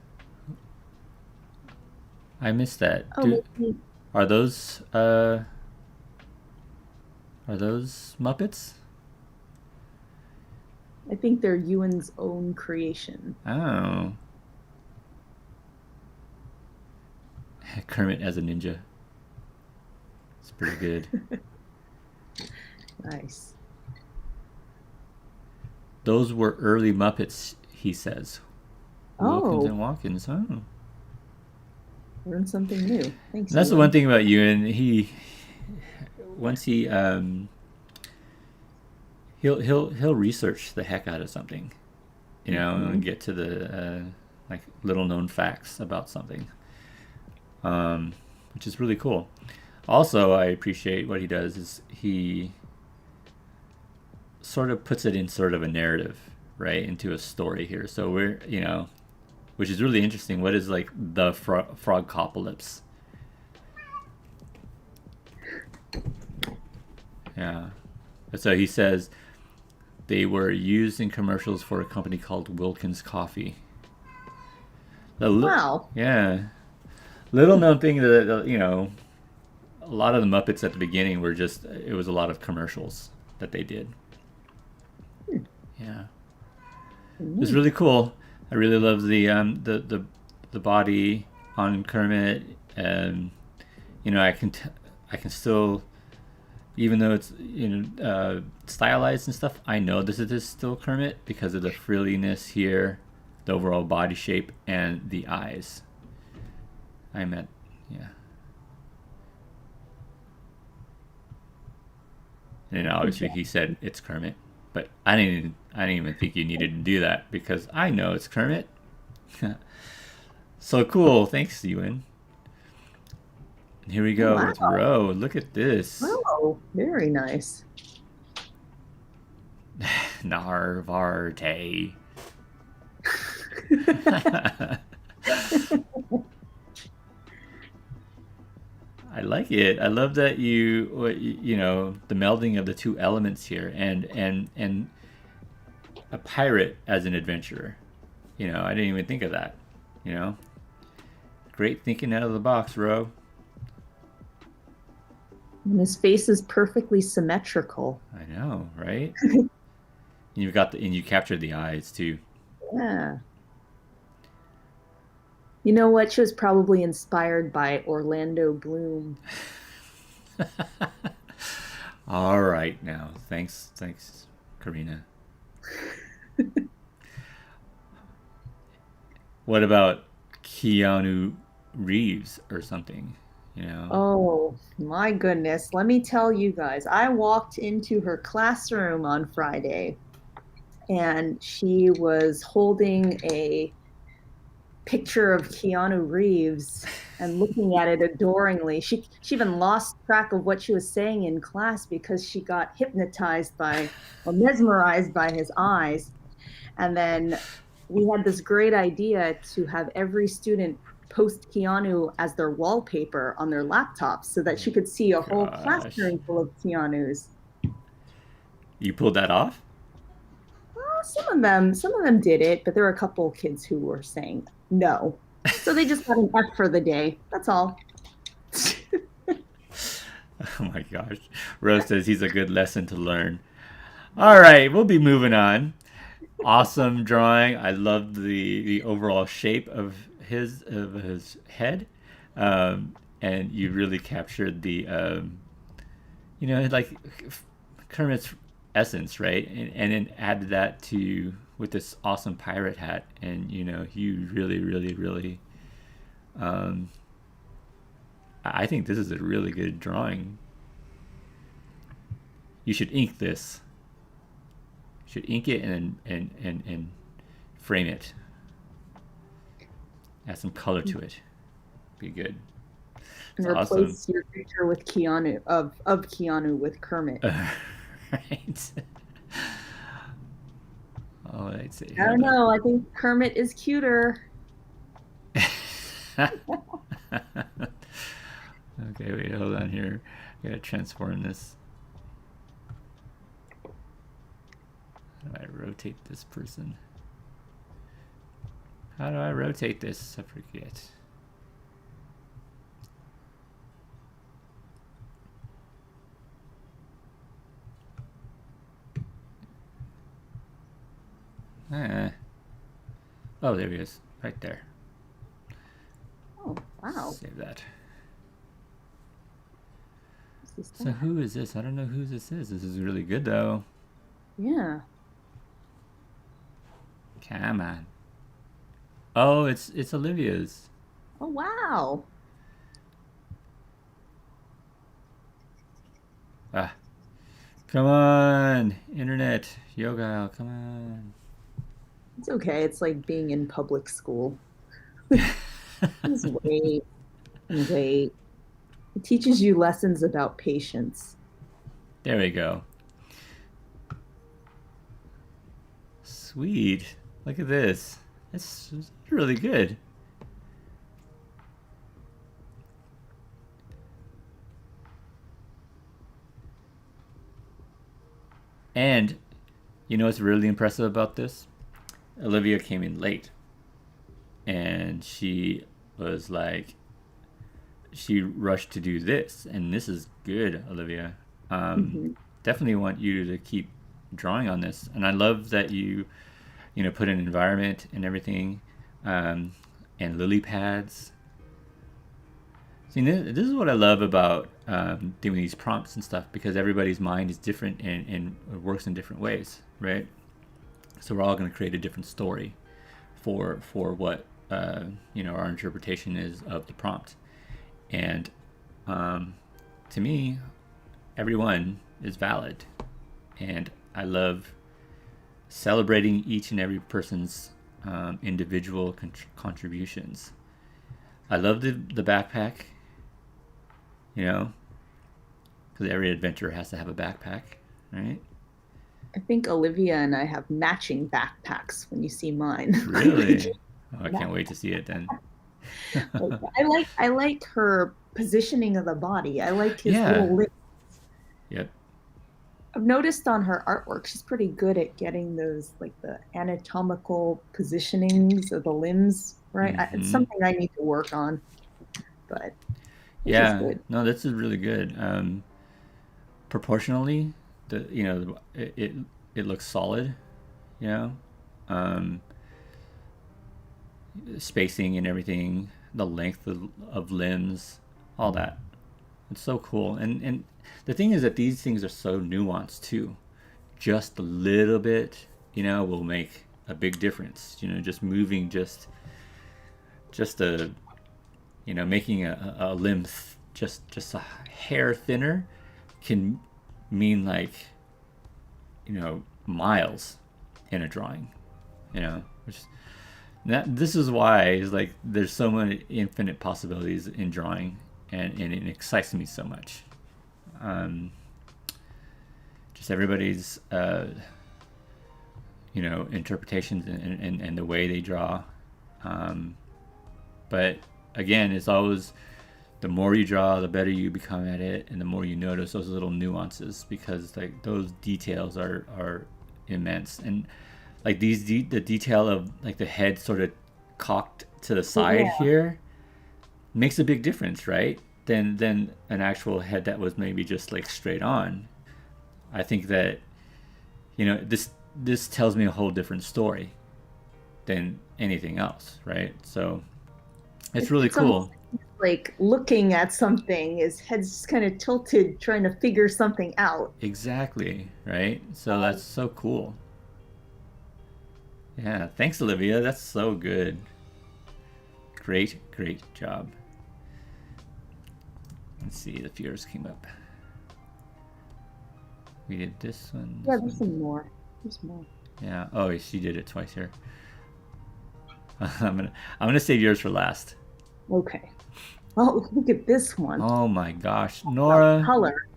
I missed that. Oh, maybe, Are those are those Muppets? I think they're Ewan's own creation. Oh, Kermit as a ninja. It's pretty good. Nice. Those were early Muppets, he says. Wilkins Oh, and Watkins. Oh, learn something new. and Thanks, that's the one Ewan. thing about Ewan. He once he'll research the heck out of something, and Hmm. get to the like little known facts about something, which is really cool. Also, I appreciate what he does is he sort of puts it in sort of a narrative, right, into a story here. So we're which is really interesting. What is like the frog apocalypse? Yeah. So he says they were used in commercials for a company called Wilkins Coffee. Wow. Yeah, little known thing that a lot of the Muppets at the beginning were just it was a lot of commercials that they did. Yeah, it was Neat. really cool. I really love the body on Kermit, and I can still, even though it's stylized and stuff, I know this is still Kermit because of the frilliness here, the overall body shape, and the eyes. I'm at yeah. And obviously he said it's Kermit, but I didn't even think you needed to do that because I know it's Kermit. So cool, thanks, Ewan. And here we go with Wow. Ro. Look at this. Oh, very nice. Narvarte. I like it. I love that the melding of the two elements here, and a pirate as an adventurer. I didn't even think of that. You know, great thinking out of the box, Ro. And his face is perfectly symmetrical. I know, right? And you captured the eyes too. Yeah. You know what? She was probably inspired by Orlando Bloom. All right, now, thanks, Karina. What about Keanu Reeves or something? You know, Oh, my goodness. Let me tell you guys, I walked into her classroom on Friday and she was holding a picture of Keanu Reeves and looking at it adoringly. She even lost track of what she was saying in class because she got hypnotized by or mesmerized by his eyes. And then we had this great idea to have every student post Keanu as their wallpaper on their laptops so that she could see a whole gosh, classroom full of Keanus. you pulled that off? Well, some of them did it, but there were a couple of kids who were saying no. So they just got an F for the day. That's all. Oh my gosh, Rose says he's a good lesson to learn. All right, we'll be moving on. Awesome drawing. I loved the overall shape of his head, and you really captured the like Kermit's essence, right? And then added that to with this awesome pirate hat, and you really, really, really. Um, I think this is a really good drawing. You should ink this. You should ink it and frame it. Add some color to it. Be good. And It's awesome. replace your picture with Keanu of Keanu with Kermit. Right. Oh, let's see. I don't know. I think Kermit is cuter. Okay, wait, hold on here. I gotta transform this. How do I rotate this person? How do I rotate this? I forget. Ah. Oh, there he is. Right there. Oh, wow. Save that. This is So that. who is this? I don't know who this is. This is really good though. Yeah. Come on. Oh, it's Olivia's. Oh, wow. Ah, come on, internet, yoga, come on. It's okay. It's like being in public school. Just wait and wait. It teaches you lessons about patience. There we go. Sweet. Look at this. It's really good. And you know what's really impressive about this? Olivia came in late, and she was like, she rushed to do this, and this is good, Olivia. Um, Mhm. Definitely want you to keep drawing on this, and I love that you put an environment and everything, um, and lily pads. See, this is what I love about doing these prompts and stuff, because everybody's mind is different and it works in different ways, right? So we're all going to create a different story for what our interpretation is of the prompt. And to me, everyone is valid, and I love celebrating each and every person's individual contributions. I love the backpack, you know, because every adventurer has to have a backpack, right? I think Olivia and I have matching backpacks when you see mine. Really? Oh, I can't wait to see it then. I like her positioning of the body. I like his Yeah. little lip. Yep. I've noticed on her artwork, she's pretty good at getting those like the anatomical positionings of the limbs, right? It's Mm-hmm. something I need to work on, but I think she's Yeah. good. No, this is really good. Proportionally, it looks solid. You know, um, spacing and everything, the length of limbs, all that. It's so cool. And the thing is that these things are so nuanced too. Just a little bit, will make a big difference. Just moving just a making a limb just a hair thinner can mean like miles in a drawing. Which this is why is like there's so many infinite possibilities in drawing, and it excites me so much. Um, just everybody's interpretations and the way they draw. Um, but again, it's always the more you draw, the better you become at it, and the more you notice those little nuances, because like those details are immense. And like the detail of like the head sort of cocked to the side Yeah, here makes a big difference, right? Than an actual head that was maybe just like straight on. I think that this this tells me a whole different story than anything else, right? So it's really It's almost cool. like looking at something, his head's just kind of tilted, trying to figure something out. Exactly, right? So that's so cool. Yeah, thanks, Olivia. That's so good. Great, great job. Let's see, the fears came up. We did this one. Yeah, there's some more. There's more. Yeah. Oh, she did it twice here. I'm gonna save yours for last. Okay. Oh, look at this one. Oh my gosh, About Nora. color.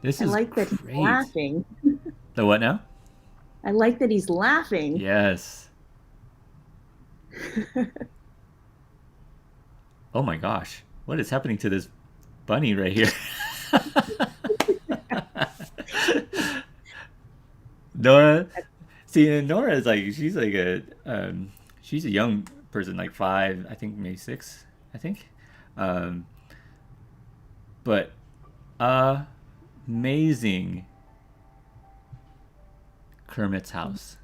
This I is like that he's great. laughing. The what now? I like that he's laughing. Yes. Oh my gosh. What is happening to this bunny right here? Nora. See, Nora is like, she's a young person, like 5, I think maybe 6, I think. Um, but amazing Kermit's house.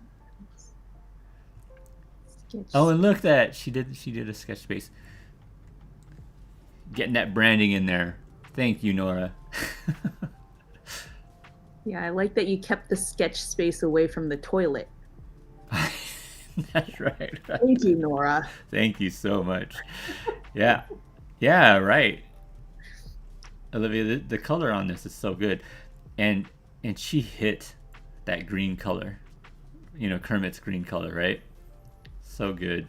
Sketch. Oh, and look at that she did a sketch space. Getting that branding in there. Thank you, Nora. Yeah, I like that you kept the sketch space away from the toilet. That's right. Thank you, Nora. Thank you so much. Yeah. Yeah, right. Olivia, the color on this is so good. And she hit that green color. You know, Kermit's green color, right? So good.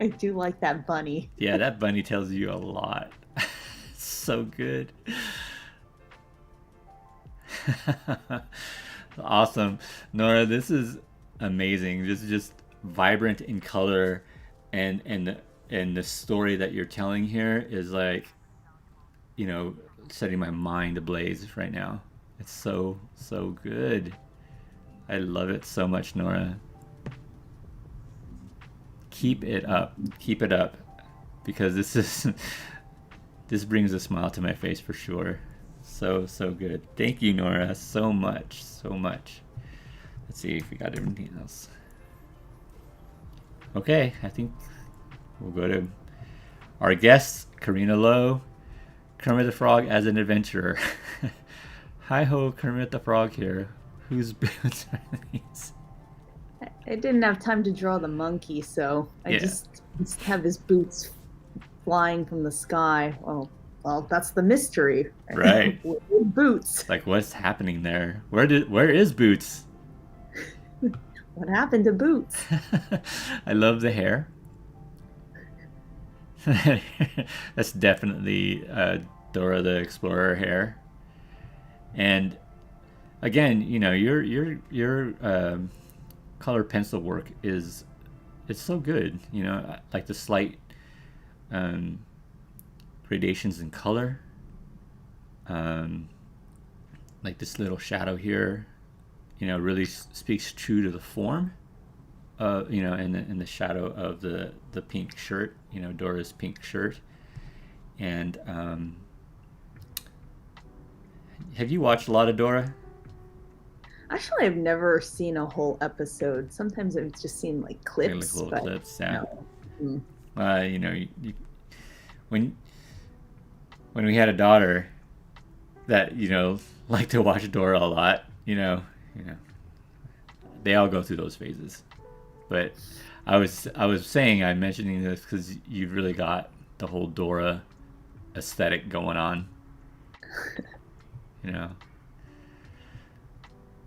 I do like that bunny. Yeah, that bunny tells you a lot. So good. Awesome. Nora, this is amazing. This is just vibrant in color, and the story that you're telling here is like, setting my mind ablaze right now. It's so good. I love it so much, Nora. Keep it up. Keep it up. Because this brings a smile to my face for sure. So good. Thank you, Nora, so much. Let's see if we got anything else. Okay, I think we'll go to our guest, Karina Lowe, Kermit the Frog as an adventurer. Hi ho, Kermit the Frog here. Whose boots are these? I didn't have time to draw the monkey, so I just have his boots flying from the sky. Well, that's the mystery. Right. Boots. Like, what's happening there? Where is Boots? What happened to Boots? I love the hair. That's definitely Dora the Explorer hair. And again, your color pencil work it's so good. Like the slight gradations in color, like this little shadow here, really speaks true to the form, in the shadow of the pink shirt, Dora's pink shirt. And have you watched a lot of Dora? Actually, I've never seen a whole episode. Sometimes I've just seen like clips. Like little clips, yeah. No. When we had a daughter that liked to watch Dora a lot, they all go through those phases. But I was mentioning this because you've really got the whole Dora aesthetic going on.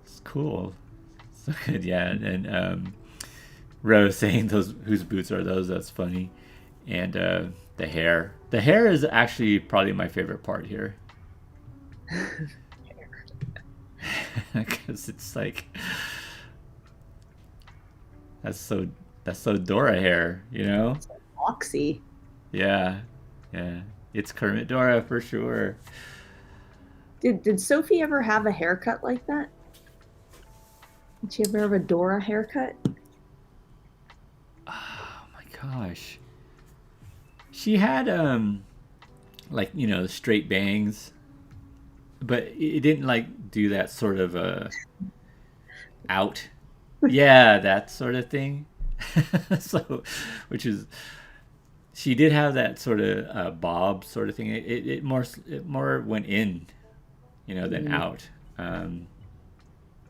It's cool. So good, yeah. And Rose saying those whose boots are those? That's funny. And the hair. The hair is actually probably my favorite part here. Because it's like that's so Dora hair, It's like Moxie. Yeah. It's Kermit Dora for sure. Did Sophie ever have a haircut like that? Did she ever have a Dora haircut? Oh my gosh. She had like, you know, straight bangs, but it didn't like do that sort of out, yeah, that sort of thing. So, which is, she did have that sort of bob sort of thing. It more went in, you know, than Mm. out. Um,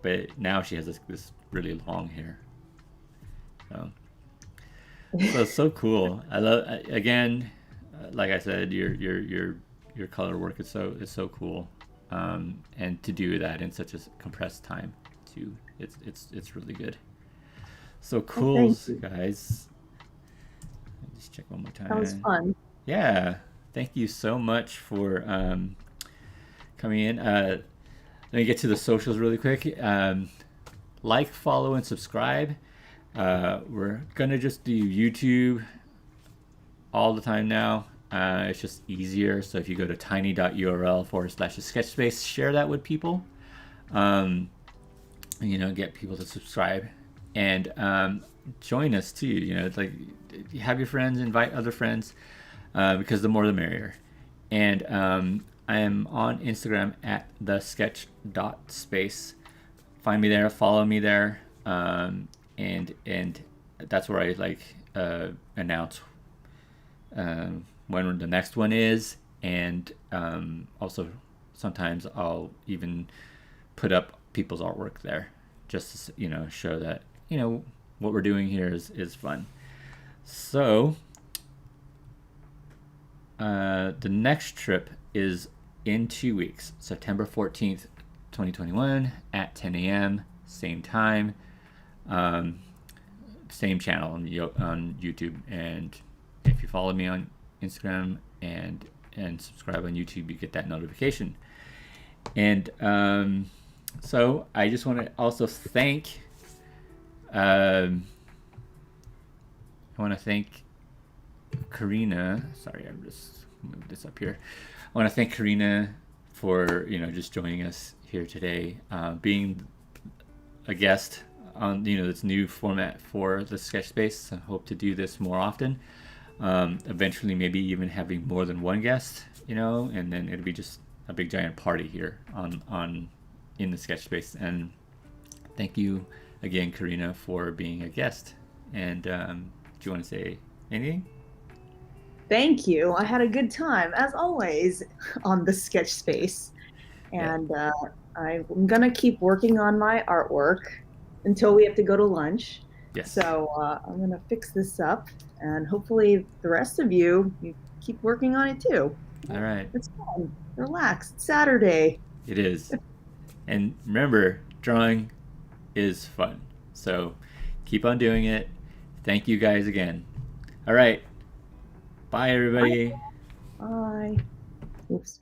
but now she has this really long hair. So, so cool. I love, again, like I said, your color work is so cool, and to do that in such a compressed time, too. It's really good. So Well, cool, thank you. guys. Just check one more That was time. fun. Yeah, thank you so much for coming in. Let me get to the socials really quick. Like, follow, and subscribe. We're gonna just do YouTube all the time now. It's just easier. So if you go to tiny.url/sketchspace, share that with people. Um, you know, get people to subscribe and join us too. You know, it's like, have your friends, invite other friends, because the more the merrier. And I am on Instagram at the sketch.space. Find me there, follow me there, and that's where I like announce when the next one is, and also sometimes I'll even put up people's artwork there, just to, you know, show that, you know, what we're doing here is fun. So the next trip is in 2 weeks, September 14th, 2021, at 10 a.m. Same time, um, same channel on YouTube. And if you follow me on Instagram and subscribe on YouTube, you get that notification. And so I just want to also thank. I want to thank Karina. Sorry, I'm just move this up here. I want to thank Karina for, you know, just joining us here today, being a guest on, you know, this new format for the Sketch Space. I hope to do this more often. Eventually, maybe even having more than one guest, you know, and then it'll be just a big giant party here on in the Sketch Space. And thank you again, Karina, for being a guest. And do you want to say anything? Thank you. I had a good time, as always, on the sketch space. Yeah. And I'm going to keep working on my artwork until we have to go to lunch. Yes. So I'm going to fix this up. And hopefully, the rest of you keep working on it too. All right. It's fun. Relax. It's Saturday. It is. And remember, drawing is fun. So keep on doing it. Thank you guys again. All right. Bye, everybody. Bye. Oops.